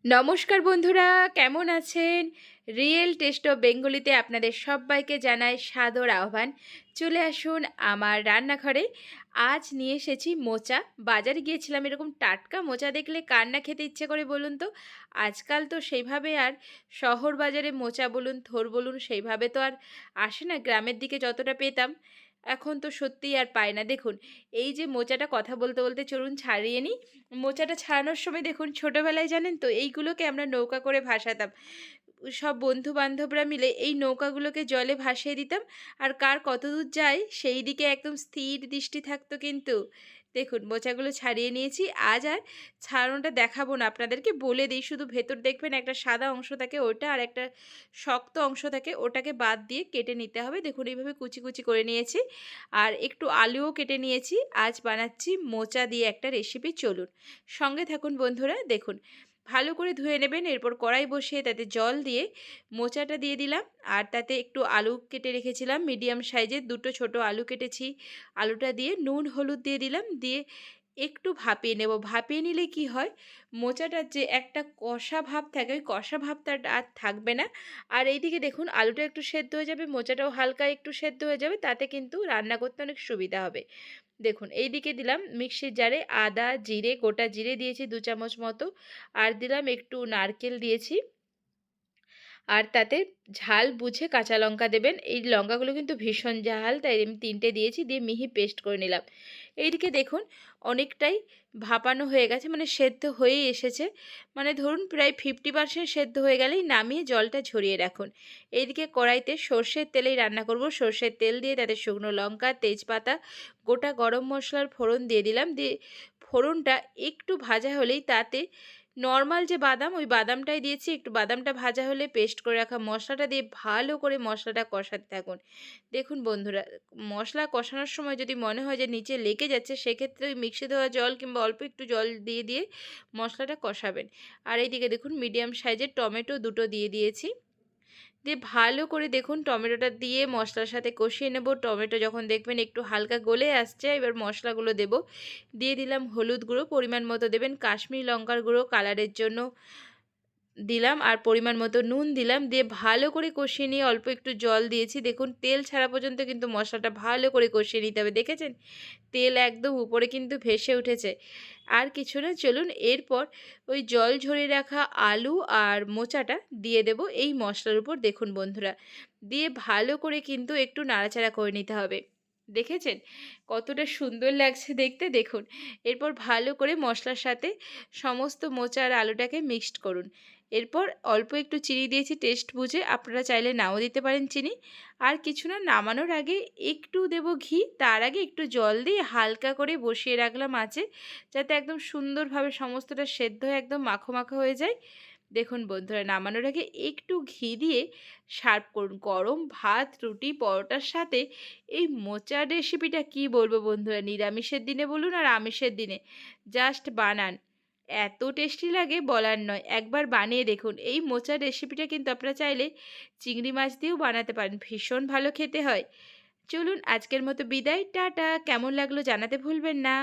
নমস্কার বন্ধুরা, কেমন আছেন? রিয়েল টেস্ট অফ বেঙ্গলিতে আপনাদের সবাইকে জানাই সাদর আহ্বান। চলে আসুন আমার রান্নাঘরে। আজ নিয়ে এসেছি মোচা। বাজারে গিয়েছিলাম, এরকম টাটকা মোচা দেখলে কার না খেতে ইচ্ছে করে বলুন তো। আজকাল তো সেইভাবে আর শহর বাজারে মোচা বলুন, থোর বলুন, সেইভাবে তো আর আসে না। গ্রামের দিকে যতটা পেতাম এখন তো সত্যিই আর পায় না। দেখুন, এই যে মোচাটা কথা বলতে বলতে চলুন ছাড়িয়ে নিই। মোচাটা ছাড়ানোর সময় দেখুন, ছোটোবেলায় জানেন তো এইগুলোকে আমরা নৌকা করে ভাসাতাম। সব বন্ধু বান্ধবরা মিলে এই নৌকাগুলোকে জলে ভাসিয়ে দিতাম, আর কার কত দূর যায় সেই দিকে একদম স্থির দৃষ্টি থাকতো। কিন্তু দেখুন, মোচাগুলো ছাড়িয়ে নিয়েছি। আজ আর ছাড়ানোটা দেখাবো না আপনাদেরকে, বলে দিই শুধু ভেতর দেখবেন একটা সাদা অংশ থাকে ওটা, আর একটা শক্ত অংশ থাকে ওটাকে বাদ দিয়ে কেটে নিতে হবে। দেখুন এইভাবে কুচি কুচি করে নিয়েছি, আর একটু আলুও কেটে নিয়েছি। আজ বানাচ্ছি মোচা দিয়ে একটা রেসিপি, চলুন সঙ্গে থাকুন বন্ধুরা। দেখুন, ভালো করে ধুয়ে নেবেন। এরপর কড়াই বসিয়ে তাতে জল দিয়ে মোচাটা দিয়ে দিলাম, আর তাতে একটু আলু কেটে রেখেছিলাম মিডিয়াম সাইজের, দুটো ছোট আলু কেটেছি। আলুটা দিয়ে নুন হলুদ দিয়ে দিলাম, দিয়ে একটু ভাপিয়ে নেব। ভাপিয়ে নিলে কি হয়, মোচাটার যে একটা কষা ভাব থাকে ওই কষা ভাবটা আর থাকবে না। আর এইদিকে দেখুন, আলুটা একটু সেদ্ধ হয়ে যাবে, মোচাটাও হালকা একটু সেদ্ধ হয়ে যাবে, তাতে কিন্তু রান্না করতে অনেক সুবিধা হবে। দেখুন এইদিকে দিলাম মিক্সির জারে আদা জিরে, গোটা জিরে দিয়েছি 2 চামচ মতো, আর দিলাম একটু নারকেল দিয়েছি, আর তাতে ঝাল বুঝে কাঁচা লঙ্কা দেবেন। এই লঙ্কাগুলো কিন্তু ভীষণ ঝাল, তাই আমি 3টে দিয়েছি, দিয়ে মিহি পেস্ট করে নিলাম। এইদিকে দেখুন অনেকটাই ভাপানো হয়ে গেছে, মানে সেদ্ধ হয়েই এসেছে। মানে ধরুন প্রায় 50% সেদ্ধ হয়ে গেলেই নামিয়ে জলটা ঝরিয়ে রাখুন। এইদিকে কড়াইতে সর্ষের তেলেই রান্না করব। সর্ষের তেল দিয়ে তাতে শুকনো লঙ্কা, তেজপাতা, গোটা গরম মশলার ফোড়ন দিয়ে দিলাম। দিয়ে ফোড়নটা একটু ভাজা হলেই তাতে নর্মাল যে বাদাম, ওই বাদামটাই দিয়েছি। একটু বাদামটা ভাজা হলে পেস্ট করে রাখা মশলাটা দিয়ে ভালো করে মশলাটা কষাতে থাকুন। দেখুন বন্ধুরা, মশলা কষানোর সময় যদি মনে হয় যে নিচে লেগে যাচ্ছে, সেক্ষেত্রে ওই মিক্সি দেওয়া জল কিংবা অল্প একটু জল দিয়ে দিয়ে মশলাটা কষাবেন। আর এইদিকে দেখুন মিডিয়াম সাইজের টমেটো দুটো দিয়ে দিয়েছি, দিয়ে ভালো করে দেখুন টমেটোটা দিয়ে মশলার সাথে কষিয়ে নেব। টমেটো যখন দেখবেন একটু হালকা গলে আসছে, এবার মশলাগুলো দেব। দিয়ে দিলাম হলুদ গুঁড়ো, পরিমাণ মতো দেবেন। কাশ্মীরি লঙ্কার গুঁড়ো কালারের জন্য দিলাম, আর পরিমাণ মতো নুন দিলাম। দিয়ে ভালো করে কষিয়ে নিয়ে অল্প একটু জল দিয়েছি। দেখুন তেল ছাড়া পর্যন্ত কিন্তু মশলাটা ভালো করে কষিয়ে নিতে হবে। দেখেছেন তেল একদম উপরে কিন্তু ভেসে উঠেছে। আর কিছু না, চলুন এরপর ওই জল ঝরিয়ে রাখা আলু আর মোচাটা দিয়ে দেব এই মশলার উপর। দেখুন বন্ধুরা, দিয়ে ভালো করে কিন্তু একটু নাড়াচাড়া করে নিতে হবে। দেখেছেন কতটা সুন্দর লাগছে দেখতে। দেখুন এরপর ভালো করে মশলার সাথে সমস্ত মোচা আর আলুটাকে মিক্সড করুন। এরপর অল্প একটু চিনি দিয়েছি টেস্ট বুঝে, আপনারা চাইলে নাও দিতে পারেন চিনি। আর কিছু না, নামানোর আগে একটু দেব ঘি, তার আগে একটু জল দিয়ে হালকা করে বসিয়ে রাখলাম আঁচে, যাতে একদম সুন্দরভাবে সমস্তটা সেদ্ধ হয়ে একদম মাখো মাখো হয়ে যায়। দেখুন বন্ধুরা, নামানোর আগে একটু ঘি দিয়ে সার্ভ করুন গরম ভাত, রুটি, পরোটার সাথে। এই মোচার রেসিপিটা কি বলবো বন্ধুরা, নিরামিষের দিনে বলুন আর আমিষের দিনে জাস্ট বানান, এত টেস্টি লাগে বলার নয়। একবার বানিয়ে দেখুন। এই মোচার রেসিপিটা কিন্তু আপনারা চাইলে চিংড়ি মাছ দিয়েও বানাতে পারেন, ভীষণ ভালো খেতে হয়। চলুন আজকের মতো বিদায়, টাটা। কেমন লাগলো জানাতে ভুলবেন না।